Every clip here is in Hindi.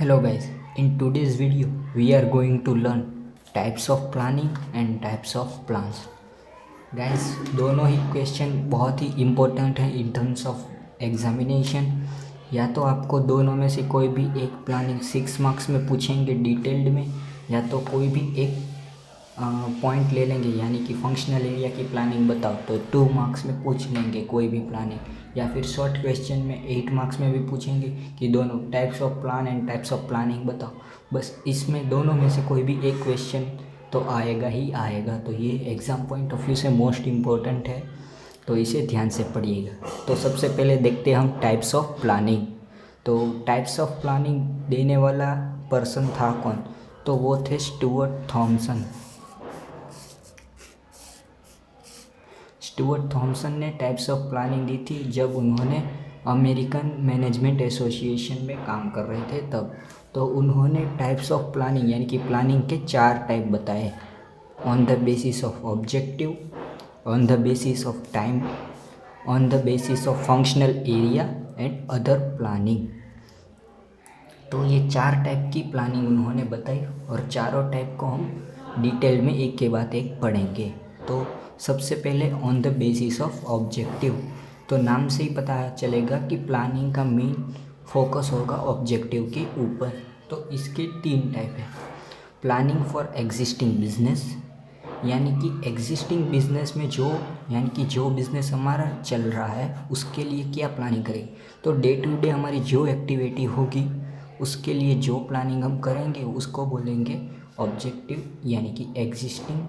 Hello guys, in today's video we are going to learn types of planning and types of plans. Guys, दोनों ही क्वेश्चन बहुत ही इम्पोर्टेंट है इन टर्म्स ऑफ एग्जामिनेशन। या तो आपको दोनों में से कोई भी एक प्लानिंग 6 मार्क्स में पूछेंगे डिटेल्ड में, या तो कोई भी एक पॉइंट ले लेंगे, यानी कि फंक्शनल एरिया की प्लानिंग बताओ तो 2 मार्क्स में पूछ लेंगे कोई भी प्लानिंग, या फिर शॉर्ट क्वेश्चन में 8 मार्क्स में भी पूछेंगे कि दोनों types of plan and types of planning बताओ। बस इसमें दोनों में से कोई भी एक क्वेश्चन तो आएगा ही आएगा। तो ये एग्ज़ाम पॉइंट ऑफ व्यू से मोस्ट इम्पोर्टेंट है, तो इसे ध्यान से पढ़िएगा। तो सबसे पहले देखते हैं हम टाइप्स ऑफ प्लानिंग। तो टाइप्स ऑफ प्लानिंग देने वाला पर्सन था कौन? तो वो थे स्टुअर्ट थॉमसन। स्टुअर्ट थॉमसन ने टाइप्स ऑफ प्लानिंग दी थी जब उन्होंने अमेरिकन मैनेजमेंट एसोसिएशन में काम कर रहे थे तब। तो उन्होंने टाइप्स ऑफ प्लानिंग यानी कि प्लानिंग के 4 टाइप बताए: on the basis of objective, on the basis of time, on the basis of functional area and other planning. तो ये 4 टाइप की प्लानिंग उन्होंने बताई और चारों टाइप को हम डिटेल में एक के बाद एक पढ़ेंगे। तो सबसे पहले on the basis of objective. तो नाम से ही पता चलेगा कि प्लानिंग का मेन फोकस होगा ऑब्जेक्टिव के ऊपर। तो इसके 3 टाइप है: प्लानिंग फॉर एग्जिस्टिंग बिजनेस, यानी कि एग्जिस्टिंग बिजनेस में जो बिज़नेस हमारा चल रहा है उसके लिए क्या प्लानिंग करेंगे। तो डे टू डे हमारी जो एक्टिविटी होगी उसके लिए जो प्लानिंग हम करेंगे उसको बोलेंगे ऑब्जेक्टिव, यानी कि एग्जिस्टिंग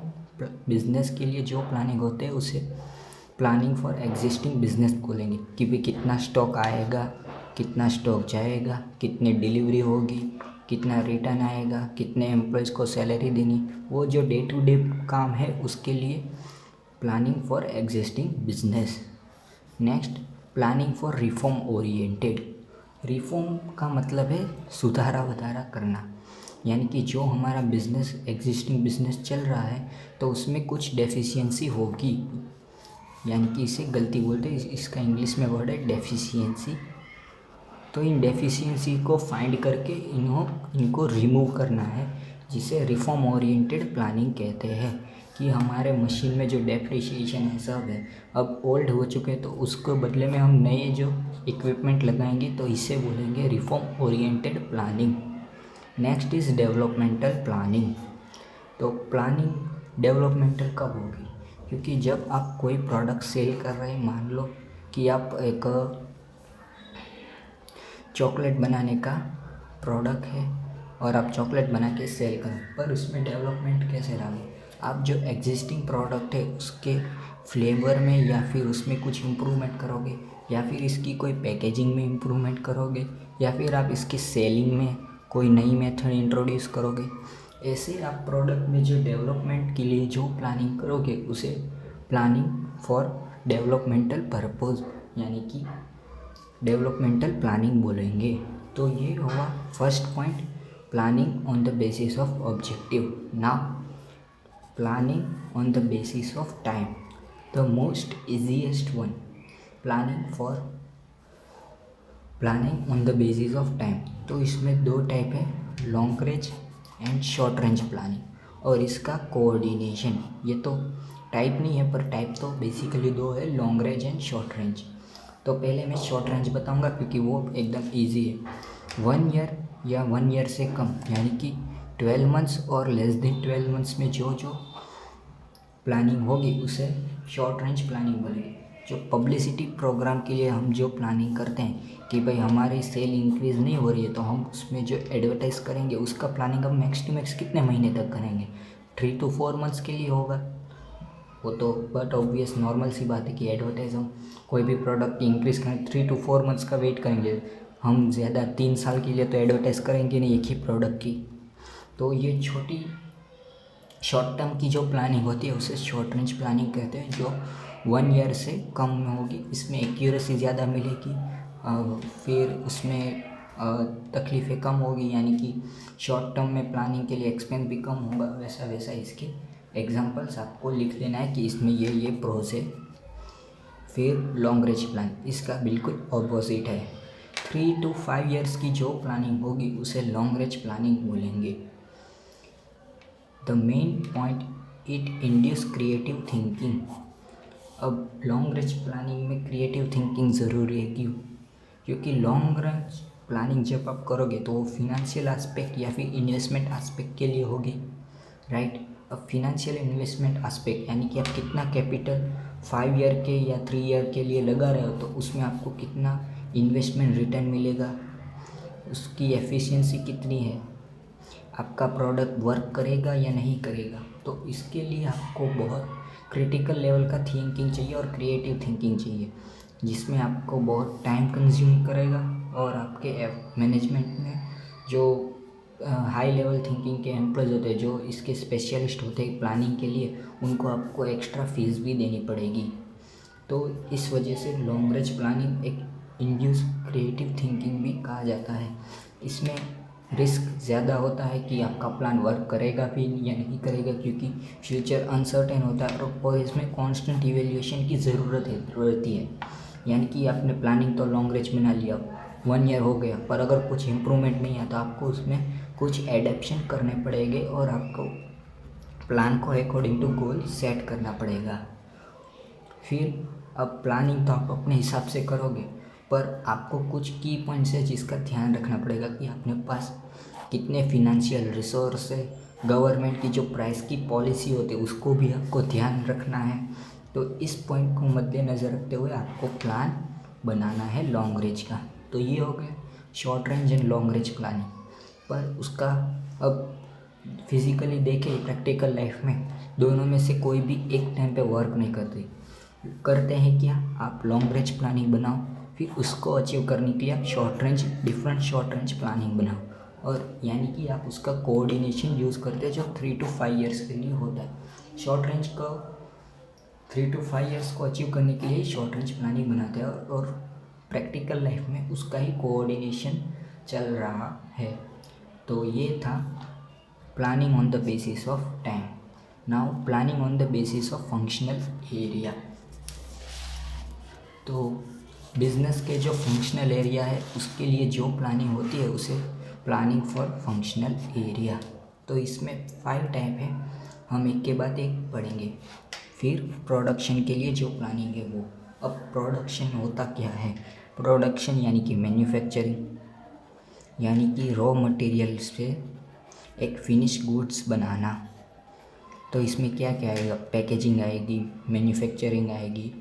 बिजनेस के लिए जो प्लानिंग होते हैं उसे प्लानिंग फॉर एग्जिस्टिंग बिजनेस बोलेंगे। कि भाई कितना स्टॉक आएगा, कितना स्टॉक जाएगा, कितनी डिलीवरी होगी, कितना रिटर्न आएगा, कितने एम्प्लॉयज़ को सैलरी देनी, वो जो डे टू डे काम है उसके लिए planning for existing business. Next, planning for reform oriented. Reform का मतलब है सुधारा वधारा करना, यानी कि जो हमारा बिज़नेस एग्जिस्टिंग बिजनेस चल रहा है तो उसमें कुछ डेफिशिएंसी होगी, यानी कि इसे गलती बोलते हैं, इसका इंग्लिश में वर्ड है डेफिशिएंसी। तो इन डेफिशिएंसी को फाइंड करके इनको रिमूव करना है, जिसे रिफॉर्म ओरिएंटेड प्लानिंग कहते हैं। कि हमारे मशीन में जो डेप्रिसिएशन है सब है अब ओल्ड हो चुके हैं, तो उसको बदले में हम नए जो इक्विपमेंट लगाएंगे तो इसे बोलेंगे reform oriented planning. Next is developmental planning. तो प्लानिंग डेवलपमेंटल कब होगी? क्योंकि जब आप कोई प्रोडक्ट सेल कर रहे हैं, मान लो कि आप एक चॉकलेट बनाने का प्रोडक्ट है और आप चॉकलेट बना के सेल करें, पर उसमें डेवलपमेंट कैसे लाएंगे? आप जो एग्जिस्टिंग प्रोडक्ट है उसके फ्लेवर में या फिर उसमें कुछ इम्प्रूवमेंट करोगे, या फिर इसकी कोई पैकेजिंग में इम्प्रूवमेंट करोगे, या फिर आप इसकी सेलिंग में कोई नई मेथड इंट्रोड्यूस करोगे। ऐसे आप प्रोडक्ट में जो डेवलपमेंट के लिए जो प्लानिंग करोगे उसे प्लानिंग फॉर डेवलपमेंटल पर्पज़ यानी कि डेवलपमेंटल प्लानिंग बोलेंगे। तो ये हुआ first point, planning on the basis of objective. Now planning on the basis of time, the most easiest one. Planning on the basis of time, तो इसमें 2 टाइप है, long range and short range planning, और इसका कोऑर्डिनेशन। ये तो टाइप नहीं है पर टाइप तो बेसिकली 2 है, long range and short range. तो पहले मैं शॉर्ट रेंज बताऊंगा क्योंकि वो एकदम इजी है। 1 ईयर या 1 ईयर से कम, यानी कि 12 मंथ्स और लेस देन 12 मंथ्स में जो प्लानिंग होगी उसे शॉर्ट रेंज प्लानिंग बोलेंगे। जो पब्लिसिटी प्रोग्राम के लिए हम जो प्लानिंग करते हैं कि भाई हमारी सेल इंक्रीज़ नहीं हो रही है तो हम उसमें जो एडवर्टाइज़ करेंगे उसका प्लानिंग हम मैक्स टू मैक्स कितने महीने तक करेंगे? 3 to 4 मंथ्स के लिए होगा वो तो, बट ऑब्वियस नॉर्मल सी बात है कि एडवर्टाइज हम कोई भी प्रोडक्ट इंक्रीज़ करें 3 to 4 मंथ्स का वेट करेंगे हम, ज़्यादा 3 साल के लिए तो एडवर्टाइज़ करेंगे नहीं एक ही प्रोडक्ट की। तो ये छोटी शॉर्ट टर्म की जो प्लानिंग होती है उसे शॉर्ट रेंज प्लानिंग कहते हैं, जो 1 ईयर से कम में होगी। इसमें एक्यूरेसी ज़्यादा मिलेगी, फिर उसमें तकलीफ़ें कम होगी, यानी कि शॉर्ट टर्म में प्लानिंग के लिए एक्सपेंस भी कम होगा। वैसा वैसा इसके एग्जांपल्स आपको लिख लेना है कि इसमें ये प्रोस है। फिर लॉन्ग रेंज प्लान, इसका बिल्कुल ऑपोजिट है। 3 to 5 ईयर्स की जो प्लानिंग होगी उसे लॉन्ग रेंज प्लानिंग बोलेंगे। The main point, it induce creative thinking. अब लॉन्ग रेंज प्लानिंग में क्रिएटिव थिंकिंग ज़रूरी है। क्यों? क्योंकि लॉन्ग रेंज प्लानिंग जब आप करोगे तो वो फिनेंशियल एस्पेक्ट या फिर इन्वेस्टमेंट एस्पेक्ट के लिए होगी, राइट। अब फिनेंशियल इन्वेस्टमेंट एस्पेक्ट यानी कि आप कितना कैपिटल 5 ईयर के या 3 ईयर के लिए लगा रहे हो, तो उसमें आपको कितना इन्वेस्टमेंट रिटर्न मिलेगा, उसकी एफिशिएंसी कितनी है, आपका प्रोडक्ट वर्क करेगा या नहीं करेगा। तो इसके लिए आपको बहुत क्रिटिकल लेवल का थिंकिंग चाहिए और क्रिएटिव थिंकिंग चाहिए, जिसमें आपको बहुत टाइम कंज्यूम करेगा और आपके मैनेजमेंट में जो हाई लेवल थिंकिंग के एम्प्लॉयज़ होते हैं, जो इसके स्पेशलिस्ट होते हैं प्लानिंग के लिए, उनको आपको एक्स्ट्रा फीस भी देनी पड़ेगी। तो इस वजह से लॉन्ग रेंज प्लानिंग एक इंड्यूस क्रिएटिव थिंकिंग भी कहा जाता है। इसमें रिस्क ज़्यादा होता है कि आपका प्लान वर्क करेगा भी या नहीं करेगा, क्योंकि फ्यूचर अनसर्टेन होता है और इसमें कॉन्स्टेंट इवेल्यूएशन की ज़रूरत रहती है। यानी कि आपने प्लानिंग तो लॉन्ग रेंज बना लिया, 1 ईयर हो गया, पर अगर कुछ इम्प्रूवमेंट नहीं आता, आपको उसमें कुछ एडेप्शन करने पड़ेंगे और आपको प्लान को अकॉर्डिंग टू गोल सेट करना पड़ेगा। फिर अब प्लानिंग तो आप अपने हिसाब से करोगे, पर आपको कुछ की पॉइंट्स है जिसका ध्यान रखना पड़ेगा कि अपने पास कितने फिनेंशियल रिसोर्स है, गवर्नमेंट की जो प्राइस की पॉलिसी होती है उसको भी आपको ध्यान रखना है। तो इस पॉइंट को मद्देनज़र रखते हुए आपको प्लान बनाना है लॉन्ग रेंज का। तो ये हो गया short range and long range planning. पर उसका अब फिज़िकली देखें, प्रैक्टिकल लाइफ में दोनों में से कोई भी एक टाइम पे वर्क नहीं करते हैं। क्या आप लॉन्ग रेंज प्लानिंग बनाओ, फिर उसको अचीव करने के लिए आप डिफरेंट शॉर्ट रेंज प्लानिंग बनाओ, और यानी कि आप उसका कोऑर्डिनेशन यूज़ करते हैं जो 3 to 5 ईयर्स के लिए होता है। शॉर्ट रेंज को 3 to 5 ईयर्स को अचीव करने के लिए शॉर्ट रेंज प्लानिंग बनाते हैं और प्रैक्टिकल लाइफ में उसका ही कोऑर्डिनेशन चल रहा है। तो ये था planning on the basis of time. Now planning on the basis of functional area. तो बिजनेस के जो फंक्शनल एरिया है उसके लिए जो प्लानिंग होती है उसे प्लानिंग फॉर फंक्शनल एरिया। तो इसमें 5 टाइप है, हम एक के बाद एक पढ़ेंगे। फिर प्रोडक्शन के लिए जो प्लानिंग है वो। अब प्रोडक्शन होता क्या है? प्रोडक्शन यानी कि मैन्युफैक्चरिंग, यानी कि रॉ मटेरियल से एक फिनिश गुड्स बनाना। तो इसमें क्या क्या आएगा? पैकेजिंग आएगी, मैन्युफैक्चरिंग आएगी,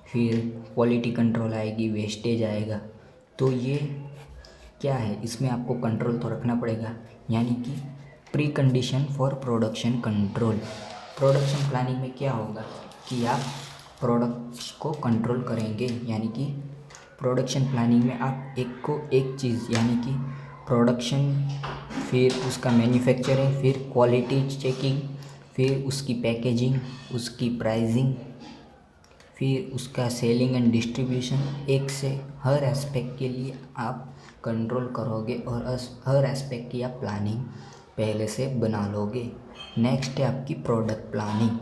फिर क्वालिटी कंट्रोल आएगी, वेस्टेज आएगा। तो ये क्या है? इसमें आपको कंट्रोल तो रखना पड़ेगा, यानी कि pre condition for production control. Production planning में क्या होगा कि आप प्रोडक्ट्स को कंट्रोल करेंगे, यानी कि प्रोडक्शन प्लानिंग में आप एक चीज़ यानी कि प्रोडक्शन, फिर उसका मैन्युफैक्चरिंग, फिर क्वालिटी चेकिंग, फिर उसकी पैकेजिंग, उसकी प्राइसिंग, फिर उसका सेलिंग एंड डिस्ट्रीब्यूशन, एक से हर एस्पेक्ट के लिए आप कंट्रोल करोगे और हर एस्पेक्ट की आप प्लानिंग पहले से बना लोगे। नेक्स्ट है आपकी product planning.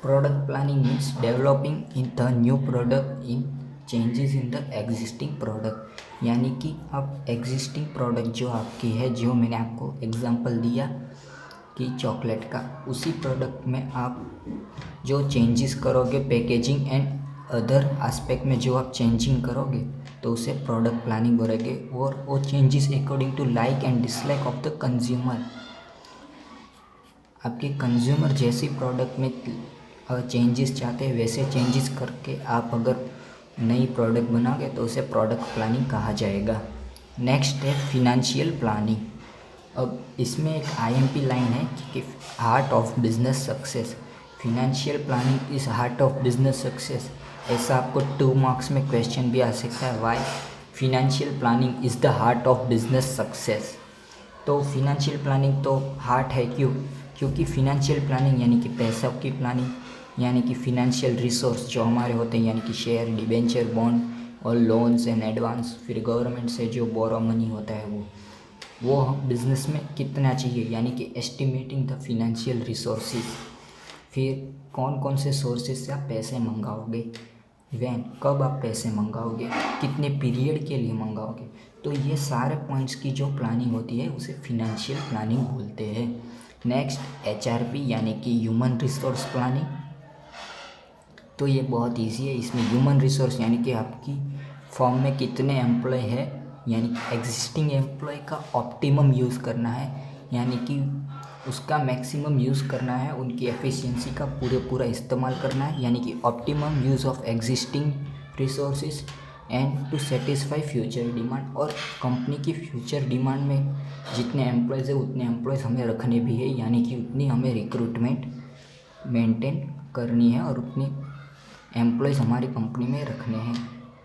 Product planning means developing in the new product in changes in the existing product, यानी कि आप एग्जिस्टिंग प्रोडक्ट जो आपकी है, जो मैंने आपको एग्जांपल दिया कि चॉकलेट का, उसी प्रोडक्ट में आप जो चेंजेस करोगे पैकेजिंग एंड अदर एस्पेक्ट में जो आप चेंजिंग करोगे तो उसे प्रोडक्ट प्लानिंग बोलेंगे। और वो changes according to like and dislike of the consumer, आपके कंज्यूमर जैसी प्रोडक्ट में चेंजेस चाहते हैं वैसे चेंजेस करके आप अगर नई प्रोडक्ट बनाओगे तो उसे प्रोडक्ट प्लानिंग कहा जाएगा। नेक्स्ट है फिनेंशियल प्लानिंग। अब इसमें एक IMP लाइन है कि heart of business success. Financial planning is heart of business success. ऐसा आपको 2 मार्क्स में क्वेश्चन भी आ सकता है, why financial planning is the heart of business success. तो फिनेंशियल प्लानिंग तो हार्ट है, क्यों? क्योंकि फिनेंशियल प्लानिंग यानी कि पैसा की प्लानिंग, यानी कि फिनेंशियल रिसोर्स जो हमारे होते हैं, यानी कि शेयर, डिबेंचर, बॉन्ड और लोन्स एंड एडवांस, फिर गवर्नमेंट से जो बोरो मनी होता है वो बिज़नेस में कितना चाहिए, यानी कि एस्टिमेटिंग द फिनेंशियल रिसोर्सेज। फिर कौन कौन से सोर्सेज से आप पैसे मंगाओगे, व्हेन, कब आप पैसे मंगाओगे, कितने पीरियड के लिए मंगाओगे। तो ये सारे पॉइंट्स की जो प्लानिंग होती है उसे फिनेंशियल प्लानिंग बोलते हैं। नेक्स्ट HRP यानी कि ह्यूमन रिसोर्स प्लानिंग। तो ये बहुत इजी है। इसमें ह्यूमन रिसोर्स यानी कि आपकी फॉर्म में कितने एम्प्लॉय है, यानी कि एग्जिस्टिंग एम्प्लॉय का ऑप्टिमम यूज़ करना है, यानी कि उसका मैक्सिमम यूज़ करना है, उनकी एफिशिएंसी का पूरा इस्तेमाल करना है, यानी कि optimum use of existing resources and to satisfy future demand. और कंपनी की फ्यूचर डिमांड में जितने एम्प्लॉयज़ है उतने एम्प्लॉयज़ हमें रखने भी है, यानी कि उतनी हमें रिक्रूटमेंट मेंटेन करनी है और उतनी एम्प्लॉयज़ हमारी कंपनी में रखने हैं।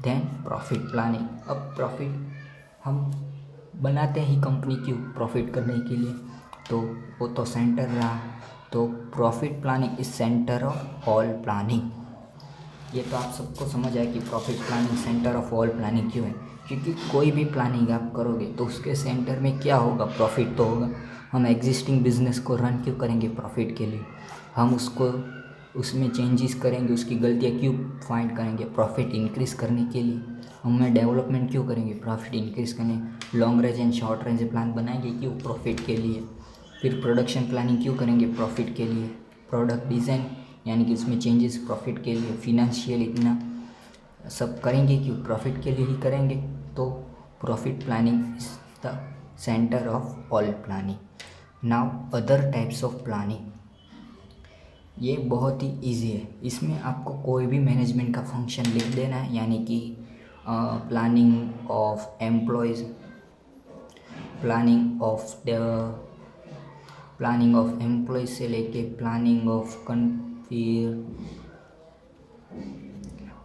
Then profit planning. अब प्रॉफिट हम बनाते ही कंपनी क्यों, प्रॉफिट करने के लिए, तो वो तो सेंटर रहा। तो profit planning is centre of all planning. ये तो आप सबको समझ आया कि profit planning centre of all planning क्यों है, क्योंकि कोई भी प्लानिंग आप करोगे तो उसके सेंटर में क्या होगा, प्रॉफिट तो होगा। हम एग्जिस्टिंग बिजनेस को रन क्यों करेंगे, प्रॉफिट के लिए। हम उसको उसमें चेंजेस करेंगे, उसकी गलतियाँ क्यों फाइंड करेंगे, प्रॉफिट इंक्रीज़ करने के लिए। हमें डेवलपमेंट क्यों करेंगे, प्रॉफिट इंक्रीज़ करने। Long range and short range plan बनाएंगे क्यों, प्रॉफिट के लिए। फिर प्रोडक्शन प्लानिंग क्यों करेंगे, प्रॉफिट के लिए। प्रोडक्ट डिज़ाइन यानी कि उसमें चेंजेस, प्रॉफिट के लिए। फिनेंशियल इतना सब करेंगे क्यों, प्रॉफिट के लिए ही करेंगे। तो profit planning is the centre of all planning. Now other types of planning, ये बहुत ही इजी है। इसमें आपको कोई भी मैनेजमेंट का फंक्शन लिख देना है, यानी कि planning of employees, planning of employees से लेके प्लानिंग ऑफ फिर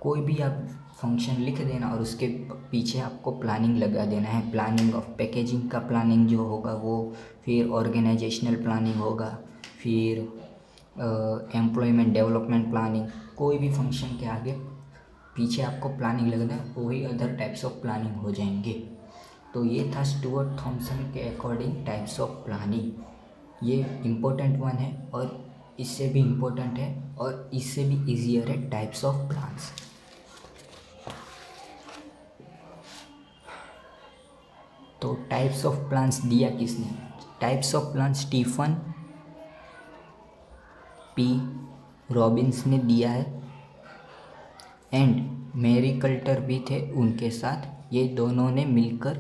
कोई भी आप फंक्शन लिख देना और उसके पीछे आपको प्लानिंग लगा देना है। प्लानिंग ऑफ पैकेजिंग का प्लानिंग जो होगा वो, फिर ऑर्गेनाइजेशनल प्लानिंग होगा, फिर एम्प्लॉयमेंट डेवलपमेंट प्लानिंग। कोई भी फंक्शन के आगे पीछे आपको प्लानिंग लगना है, वही अदर टाइप्स ऑफ प्लानिंग हो जाएंगे। तो ये था स्टुअर्ट थॉमसन के अकॉर्डिंग टाइप्स ऑफ प्लानिंग। ये इम्पोर्टेंट वन है और इससे भी इम्पोर्टेंट है और इससे भी ईजियर है टाइप्स ऑफ प्लान्स। तो टाइप्स ऑफ प्लान्स दिया किसने, types of plan Stephen P Robbins ने दिया है एंड मैरी कल्टर भी थे उनके साथ, ये दोनों ने मिलकर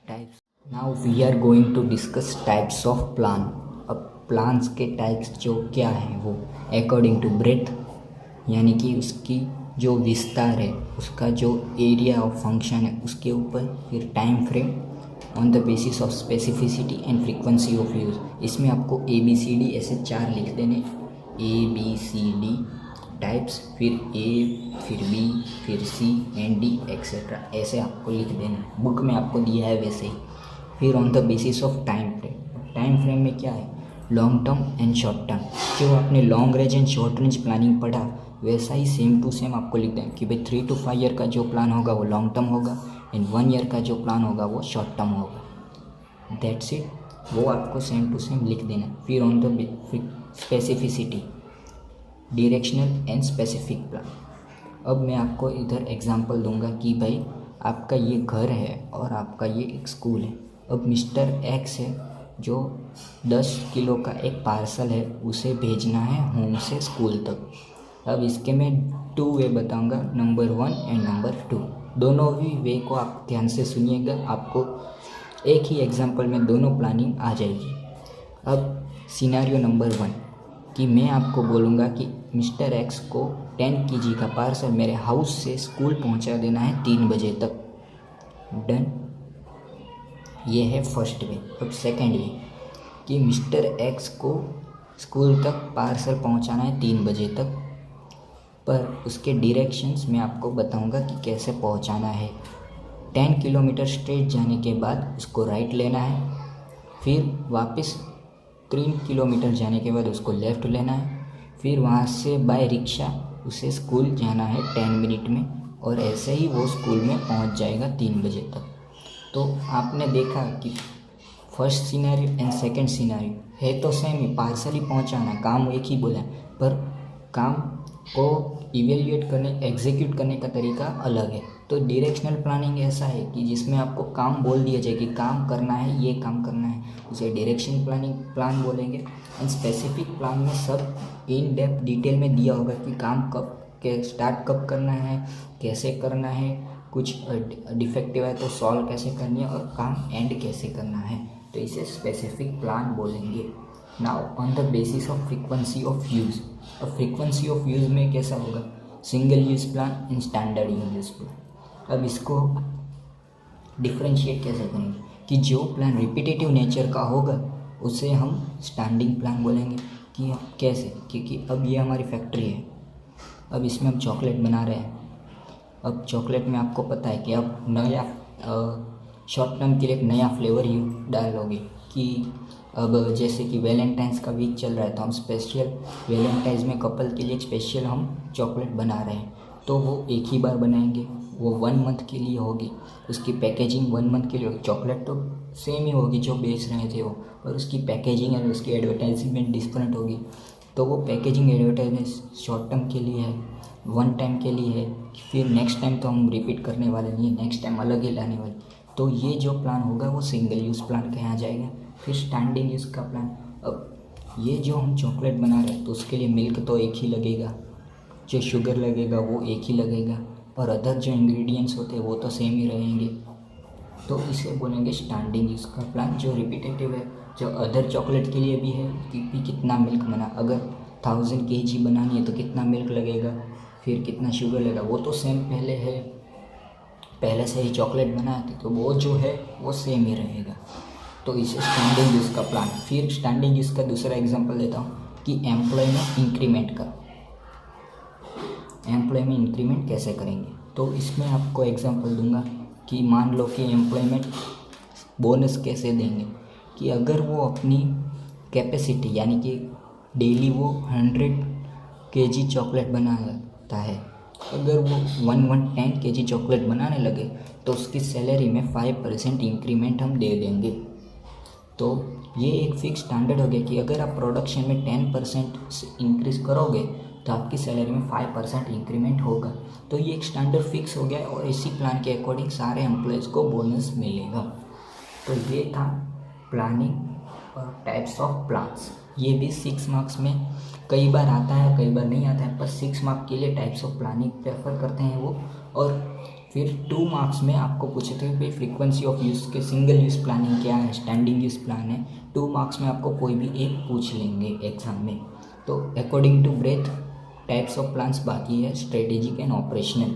types. Now we are going to discuss types of plan. अब प्लान्स के टाइप्स जो क्या हैं वो अकॉर्डिंग टू ब्रेथ, यानी कि उसकी जो विस्तार है, उसका जो एरिया ऑफ फंक्शन है उसके ऊपर, फिर time frame, on the basis of specificity and frequency of use. इसमें आपको ABCD ऐसे 4 लिख देने, ABCD टाइप्स, फिर A, फिर B, फिर C एंड D एक्सेट्रा, ऐसे आपको लिख देना है। बुक में आपको दिया है वैसे ही। फिर on the basis of time frame, time frame में क्या है, long term and short term. जो आपने long range and short range planning पढ़ा वैसा ही सेम टू सेम आपको लिख दें कि भाई 3 to 5 ईयर का जो प्लान होगा वो लॉन्ग टर्म होगा एंड 1 ईयर का जो प्लान होगा वो शॉर्ट टर्म होगा। दैट्स इट, वो आपको सेम टू सेम लिख देना। फिर on the specificity, directional and specific plan. अब मैं आपको इधर एग्जांपल दूंगा कि भाई आपका ये घर है और आपका ये एक स्कूल है। अब मिस्टर एक्स है जो 10 किलो का एक पार्सल है उसे भेजना है होम से स्कूल तक। अब इसके मैं 2 वे बताऊंगा, नंबर 1 एंड नंबर 2। दोनों ही वे को आप ध्यान से सुनिएगा, आपको एक ही एग्जांपल में दोनों प्लानिंग आ जाएगी। अब सिनेरियो नंबर 1 कि मैं आपको बोलूँगा कि मिस्टर एक्स को 10 kg का पार्सल मेरे हाउस से स्कूल पहुंचा देना है 3 बजे तक। डन, ये है फर्स्ट वे। अब सेकंड वे कि मिस्टर एक्स को स्कूल तक पार्सल पहुंचाना है 3 बजे तक, पर उसके डायरेक्शंस मैं आपको बताऊंगा कि कैसे पहुंचाना है। 10 किलोमीटर स्ट्रेट जाने के बाद उसको राइट लेना है, फिर वापस 3 किलोमीटर जाने के बाद उसको लेफ़्ट लेना है, फिर वहाँ से बाय रिक्शा उसे स्कूल जाना है 10 मिनट में, और ऐसे ही वो स्कूल में पहुँच जाएगा 3 बजे तक। तो आपने देखा कि first scenario and second scenario है तो सेम ही, पार्सल ही पहुँचाना, काम एक ही बोला, पर काम को इवेल्युएट करने एग्जीक्यूट करने का तरीका अलग है। तो डायरेक्शनल प्लानिंग ऐसा है कि जिसमें आपको काम बोल दिया जाए कि काम करना है, ये काम करना है, उसे डायरेक्शन प्लानिंग प्लान बोलेंगे। एंड स्पेसिफिक प्लान में सब इन डेप्थ डिटेल में दिया होगा कि काम कब के स्टार्ट कब करना है, कैसे करना है, कुछ डिफेक्टिव है तो सॉल्व कैसे करनी है और काम एंड कैसे करना है। तो इसे स्पेसिफिक प्लान बोलेंगे। Now on the basis of frequency of use. और फ्रीक्वेंसी ऑफ यूज़ में कैसा होगा, single use plan in standard use plan. अब इसको डिफ्रेंशिएट कैसे करेंगे कि जो प्लान रिपीटेटिव नेचर का होगा उसे हम स्टैंडिंग प्लान बोलेंगे। कि कैसे, क्योंकि अब ये हमारी फैक्ट्री है, अब इसमें हम चॉकलेट बना रहे हैं। अब चॉकलेट में आपको पता है कि अब नया शॉर्ट टर्म के लिए एक नया फ्लेवर यू डालोगे कि अब जैसे कि वैलेंटाइंस का वीक चल रहा है तो हम स्पेशल वैलेंटाइंस में कपल के लिए एक स्पेशल हम चॉकलेट बना रहे हैं। तो वो एक ही बार बनाएंगे, वो 1 मंथ के लिए होगी, उसकी पैकेजिंग 1 मंथ के लिए होगी। चॉकलेट तो सेम ही होगी जो बेच रहे थे वो, और उसकी पैकेजिंग और उसकी एडवर्टाइजमेंट डिफरेंट होगी। तो वो पैकेजिंग एडवर्टाइजमेंट शॉर्ट टर्म के लिए है, 1 टाइम के लिए है, फिर नेक्स्ट टाइम तो हम रिपीट करने वाले नहीं, नेक्स्ट टाइम अलग ही लाने वाले। तो ये जो प्लान होगा वो सिंगल यूज़ प्लान कहा जाएगा। फिर स्टैंडिंग यूज़ का प्लान, अब ये जो हम चॉकलेट बना रहे हैं तो उसके लिए मिल्क तो एक ही लगेगा, जो शुगर लगेगा वो एक ही लगेगा, और अदर जो इंग्रेडिएंट्स होते हैं वो तो सेम ही रहेंगे। तो इसे बोलेंगे स्टैंडिंग यूज़ का प्लान, जो रिपीटेटिव है। जो अदर चॉकलेट के लिए भी है कि कितना मिल्क बना, अगर 1000 kg बनानी है तो कितना मिल्क लगेगा, फिर कितना शुगर लगेगा, वो तो सेम पहले है, पहले से ही चॉकलेट बनाए थे तो वो जो है वो सेम ही रहेगा। तो इसे स्टैंडिंग यूज़ का प्लान। फिर स्टैंडिंग यूज़ का दूसरा एग्जांपल देता हूँ कि एम्प्लॉय में इंक्रीमेंट का, एम्प्लॉय में इंक्रीमेंट कैसे करेंगे। तो इसमें आपको एग्जांपल दूंगा कि मान लो कि एम्प्लॉयमेंट बोनस कैसे देंगे कि अगर वो अपनी कैपेसिटी यानी कि डेली वो 100 kg चॉकलेट बनाता है, अगर वो 10 kg चॉकलेट बनाने लगे तो उसकी सैलरी में 5% इंक्रीमेंट हम दे देंगे। तो ये एक फिक्स स्टैंडर्ड हो गया कि अगर आप प्रोडक्शन में 10% इंक्रीज़ करोगे तो आपकी सैलरी में 5% इंक्रीमेंट होगा। तो ये एक स्टैंडर्ड फिक्स हो गया और इसी प्लान के अकॉर्डिंग सारे एम्प्लॉयज़ को बोनस मिलेगा। तो ये था प्लानिंग और टाइप्स ऑफ प्लान्स। ये भी 6 मार्क्स में कई बार आता है, कई बार नहीं आता है, पर 6 मार्क्स के लिए टाइप्स ऑफ प्लानिंग प्रेफर करते हैं वो। और फिर 2 मार्क्स में आपको पूछते हैं भाई फ्रीक्वेंसी ऑफ यूज़ के सिंगल यूज़ प्लानिंग क्या है, स्टैंडिंग यूज़ प्लान है। 2 मार्क्स में आपको कोई भी एक पूछ लेंगे एग्जाम में। तो according to breath types of plans बाकी है, स्ट्रेटेजिक एंड ऑपरेशनल।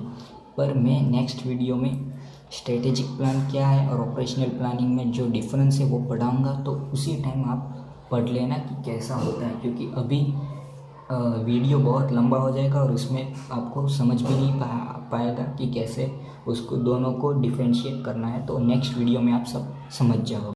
पर मैं नेक्स्ट वीडियो में स्ट्रेटेजिक प्लान क्या है और ऑपरेशनल प्लानिंग में जो डिफरेंस है वो पढ़ाऊँगा। तो उसी टाइम आप पढ़ लेना कि कैसा होता है, क्योंकि अभी वीडियो बहुत लंबा हो जाएगा और उसमें आपको समझ भी नहीं पाएगा कि कैसे उसको दोनों को डिफरेंशिएट करना है। तो नेक्स्ट वीडियो में आप सब समझ जाओगे।